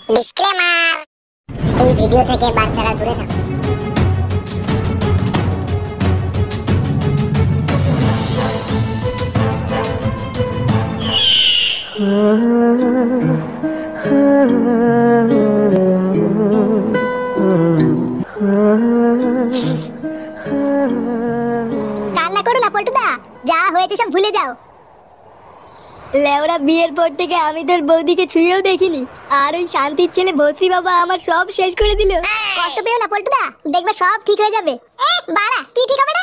Disclaimer, এই video থেকে বাচ্চারা দূরে থাকুন। কান্না করো না পল্টুদা, যা হয়েছে সব ভুলে যাও। লেওরা বিয়ের পর থেকে আমি তোর বৌদিকে ছুঁয়েও দেখিনি, আর ওই শান্তির ছেলে ভস্রী বাবা আমার সব শেষ করে দিল। কষ্ট পেও না পল্টুদা, দেখবে সব ঠিক হয়ে যাবে। বাড়া কি ঠিক হবে না?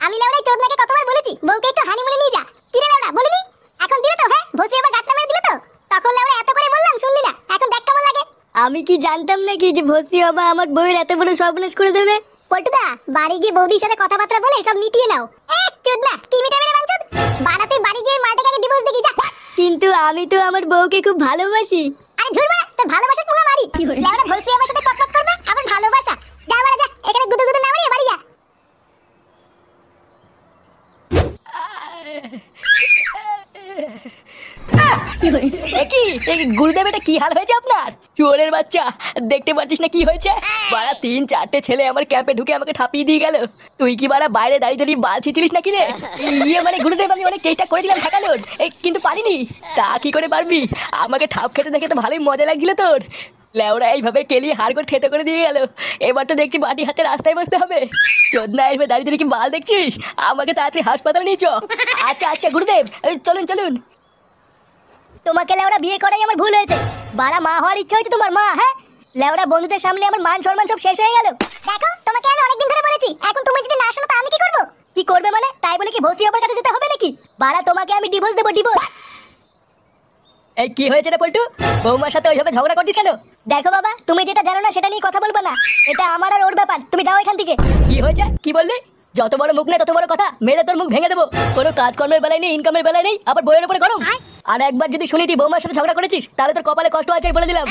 আমি লেওরাই চোদনাকে কতবার বলেছি বউকে একটু হানিমুনে নিয়ে যা। কি রে লেওরা বলিনি? এখন দিল তো? হ্যাঁ, ভস্রী বাবা গাঁটটা মেরে দিল তো। তখন লেওরা এত করে বললাম শুনলি না, এখন দেখ কেমন লাগে। আমি কি জানতাম নাকি যে ভস্রী বাবা আমার বউয়ের এত বড় সর্বনাশ করে দেবে? পল্টুদা, বাড়ি গিয়ে বৌদির সাথে কথাবার্তা বলে সব মিটিয়ে নাও। চোদনা কি মিটাবে রে বাঞ্চোদ? বাড়াতে বাড়ি গিয়ে মারটাকে আগে ডিভোর্স দেখি যা। কিন্তু আমি তো আমার বউকে খুব ভালোবাসি। আরে ধুর বাড়া, তোর ভালোবাসার পুঙ্গা মারি। লেওরা ভস্রী আমার সাথে কটকট করবে, আমার ভালোবাসা। যা বাড়া যা, এখানে গুদু গুদু না মারিয়ে বাড়ি যা। গুরুদেব, এটা কি হাল হয়েছে আপনার? চোরের বাচ্চা, দেখতে পাচ্ছিস না কি হয়েছে? বাড়া 3-4টে ছেলে আমার ক্যাম্পে ঢুকে আমাকে ঠাপিয়ে দিয়ে গেল। তুই কি বাড়া বাইরে দাঁড়িয়ে দাঁড়িয়ে বাল ছিঁচিলিস নাকি রে? মানে গুরুদেব, আমি অনেক চেষ্টা করেছিলাম ঠেকানোর, কিন্তু পারিনি। তা কি করে পারবি? আমাকে ঠাপ খেতে দেখে তো ভালোই মজা লাগছিল তোর। লেওরা এইভাবে কেলিয়ে হাড় করে থেতো করে দিয়ে গেল। এবার তো দেখছি বাটি হাতে রাস্তায় বসতে হবে। চোদনা এইভাবে দাঁড়িয়ে দাঁড়িয়ে কি বাল দেখছিস? আমাকে তাড়াতাড়ি হাসপাতালে নিয়ে চ। আচ্ছা আচ্ছা গুরুদেব, চলুন চলুন। তোমাকে লেওরা বিয়ে করাই আমার ভুল হয়েছে। বাড়া মা হওয়ার ইচ্ছা হয়েছে তোমার মা? হ্যাঁ, লেওরা বন্ধুদের সামনে আমার মান সম্মান সব শেষ হয়ে গেল। দেখো, তোমাকে আমি অনেকদিন ধরে বলেছি, এখন তুমি যদি না শোনো তো আমি কি করব? কি করবে মানে? তাই বলে কি ভস্রী বাবার কাছে যেতে হবে নাকি? বাড়া তোমাকে আমি ডিভোর্স দেবো, ডিভোর্স। এই কি হয়েছে রে পল্টু? বৌমার সাথে ওইভাবে ঝগড়া করছিস কেন? দেখো বাবা, তুমি যেটা জানো না সেটা নিয়ে কথা বলবো না। এটা আমার আর ওর ব্যাপার, তুমি যাও এখান থেকে। কি হয়েছে? কি বললি? যত বড় মুখ নেই তত বড় কথা, মেরে তোর মুখ ভেঙে দেবো। কোনো কাজকর্মের বেলায় নেই, ইনকামের বেলায় নেই, আবার বইয়ের উপরে গরম। আর একবার যদি শুনি তুই বৌমার সাথে ঝগড়া করেছিস, তাহলে তোর কপালে কষ্ট আছে বলে দিলাম।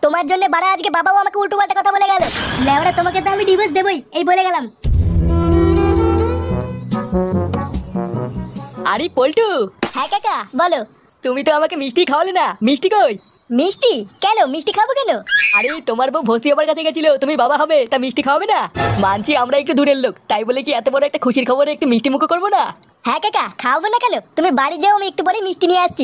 তোমার জন্য বাড়া আজকে বাবাও আমাকে উল্টো পাল্টা কথা বলে গেল। লেওরা তোমাকে তো আমি ডিভোর্স দেবই, এই বলে গেলাম। আরে পল্টু। হ্যাঁ কাকা বলো। তুমি তো আমাকে মিষ্টি খাওয়ালে না, মিষ্টি কই? মিষ্টি? কেন মিষ্টি খাবো কেন? আরে তোমার বউ ভস্রী বাবার কাছে গেছিল, তুমি বাবা হবে, তা মিষ্টি খাওয়াবে না? মানছি আমরা একটু দূরের লোক, তাই বলে কি এত বড় একটা খুশির খবরে একটু মিষ্টি মুখ করবো না? হ্যাঁ কাকা, খাওয়াবো না কেন? তুমি বাড়ি যাও, আমি একটু পরে মিষ্টি নিয়ে আসছি।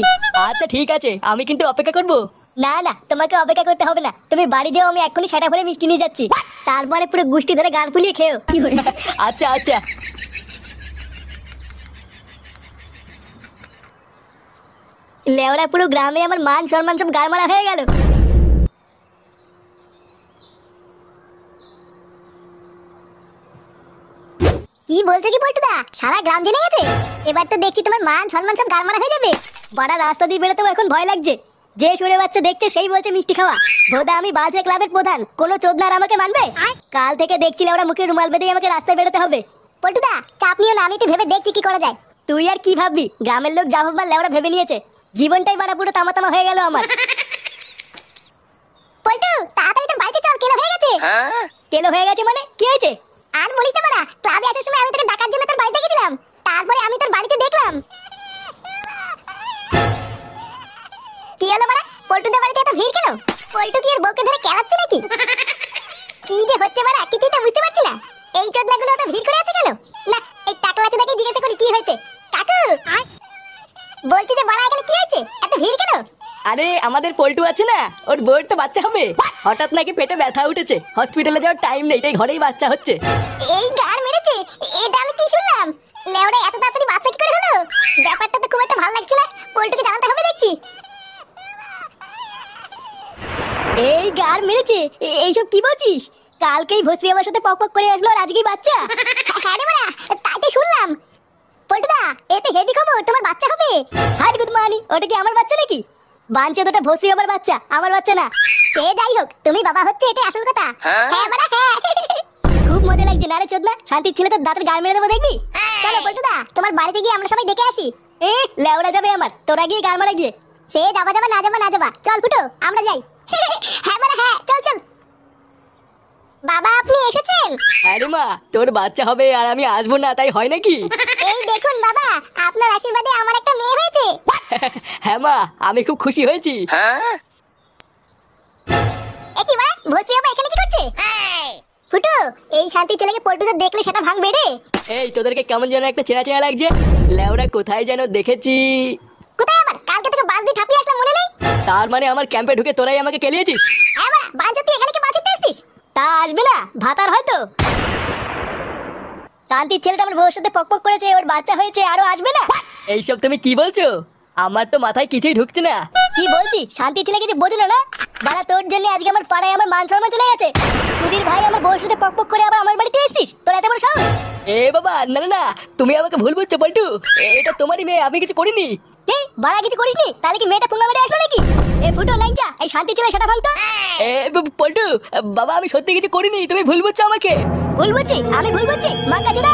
আচ্ছা ঠিক আছে, আমি কিন্তু অপেক্ষা করবো। না না, তোমাকে অপেক্ষা করতে হবে না, তুমি বাড়ি যাও, আমি এক্ষুনি সেটা ভরে মিষ্টি নিয়ে যাচ্ছি। তারপরে পুরো গুষ্টি ধরে গাড় ফুলিয়ে খেও। আচ্ছা আচ্ছা। লেওরা পুরো গ্রামে আমার মান সম্মান সব গাড় মারা হয়ে গেল। কি বলছো কি পল্টুদা? সারা গ্রাম জেনে গেছে? এবার তো দেখছি তোমার মান সম্মান সব গাড় মারা হয়ে যাবে। বড়া রাস্তা দিয়ে বেরোতেও এখন ভয় লাগছে। যে সুরে বাচ্চা দেখছে সেই বলছে মিষ্টি খাওয়া। ভোদা আমি বালছে ক্লাবের প্রধান, কোনো চোদনার আমাকে মানবে? কাল থেকে দেখছিলে ওরা মুখে রুমাল বেঁধে আমাকে রাস্তায় বেরোতে হবে। পল্টুদা চাপ নিও না, আমি একটু ভেবে দেখছি কি করা যায়। তুই আর কি ভাববি? গ্রামের লোক যা ভাববার লেওরা ভেবে নিয়েছে। জীবনটাই বাড়া পুরো তামা তামা হয়ে গেল আমার। পল্টু তাড়াতাড়ি তো বাড়িতে চল, কেলো হয়ে গেছে। কেলো হয়ে গেছে মানে কি হয়েছে? আর বলিস না বাড়া, ক্লাবে আসার সময় আমি তোকে ডাকার জন্য তোর বাড়িতে গেছিলাম, তারপরে আমি তোর বাড়িতে দেখলাম। কি হলো বাড়া, পল্টুদের বাড়িতে এত ভিড় কেন? পল্টু কি এর বউকে ধরে কেলাচ্ছে নাকি? কি যে হচ্ছে বাড়া, কিছুই তো বুঝতে পারছি না। এই চোদনাগুলো এত ভিড় করে আছে কেন? না, এই টাকলা চোদাকে জিজ্ঞাসা করি কি হয়েছে। কাকু বলছি যে বাড়া এখানে কি হয়েছে, এত ভিড় কেন? আরে আমাদের পল্টু আছে না, ওর বউয়ের তো বাচ্চা হবে। হঠাৎ নাকি পেটে ব্যথা উঠেছে, হসপিটালে যাওয়ার টাইম নেই, তাই ঘরেই বাচ্চা হচ্ছে। এই গার মেরেছে? এটা আমি কি শুনলাম? লেওড়া এত তাড়াতাড়ি বাচ্চা কি করে হলো? ব্যাপারটা তো খুব একটা ভালো লাগছে না, পল্টুকে জানাতে হবে দেখছি। এই গার মেরেছে? এইসব কি বলছিস? কালকেই ভস্রী আমার সাথে পক পক করে আসলো, আর আজকেই বাচ্চা? হ্যাঁ রে বাড়া, তাই তো শুনলাম। পল্টুদা এতে হেভি খবর, তোমার বাচ্চা হবে। হাই গুড মর্নিং, ওটা কি আমার বাচ্চা নাকি? বাঞ্চে তোটা ভস্রী আমার বাচ্চা, আমার বাচ্চা না। সে যাই হোক, তুমি বাবা হচ্ছে এটাই আসল কথা। হ্যাঁ বাড়া হ্যাঁ। খুব মজা লাগছে না রে চোদনা? শান্তির ছেলে তোর দাঁতের গাল মেরে দেবো দেখবি। চলো পল্টুদা তোমার বাড়িতে গিয়ে আমরা সবাই দেখে আসি। লেওড়া যাবে আমার, তোরা গিয়ে গাল মারা গিয়ে। সে যাবা যাবা না যাবা না যাবা, চল ফুটো আমরা যাই। হ্যাঁ বাড়া হ্যাঁ, চল চল। বাবা আপনি এসেছেন? আরে মা, তোর বাচ্চা হবে আর আমি আসবো না, তাই হয় নাকি? এই দেখুন বাবা, আপনার আশীর্বাদে আমার একটা মেয়ে হয়েছে। হ্যাঁ মা, আমি খুব খুশি হয়েছি। এ কি বাড়া, ভস্রী বাবা এখানে কি করছে? ফুটো, এই শান্তি ছেলেকে পল্টুদা দেখলে সেটা ভাঙবে রে। এই তোদেরকে কেমন যেন একটা চেনা চেনা লাগছে। লেওরা কোথায় যেন দেখেছি। কোথায় আবার? কালকে থেকে বাস দিয়ে ঠাপিয়ে আসলাম, মনে নেই? তার মানে আমার ক্যাম্পে ঢুকে তোরাই আমাকে কেলিয়েছিস? হ্যাঁ বাড়া, বাঞ্চা তুই এখানে কি মাছ ধরতে এসেছিস? তা আসবে না, ভাতার হয়তো। শান্তির ছেলেটা আমার বউর সাথে পক পক করেছে, ওর বাচ্চা হয়েছে, আরো আসবে না? এইসব তুমি কি বলছো? আমার তো মাথায় কিছুই ঢুকছে না। কি বলছি? শান্তির ছেলে কিছু বোঝো না? বাড়া তোর জন্য আজকে আমার পাড়ায় আমার মান সম্মান চলে গেছে। তুদির ভাই আমার বউর সাথে পক পক করে আবার আমার বাড়িতে এসেছিস, তোর এত বড় সাহস? এ বাবা, না না না, তুমি আমাকে ভুল বুঝছো পল্টু। এটা তোমারই মেয়ে, আমি কিছু করিনি। এই বাড়া কিছু করিসনি? তাহলে কি মেয়েটা পুঙ্গা মেরে আসলো নাকি? এ ফুটো ল্যাংচা, এই শান্তির ছেলে সেটা ভাঙতো। পল্টু বাবা, আমি সত্যি কিছু করিনি, তুমি ভুল বুঝছো আমাকে। ভুল বুঝছি? আমি ভুল বুঝছি? মাঙ্গা চোদা।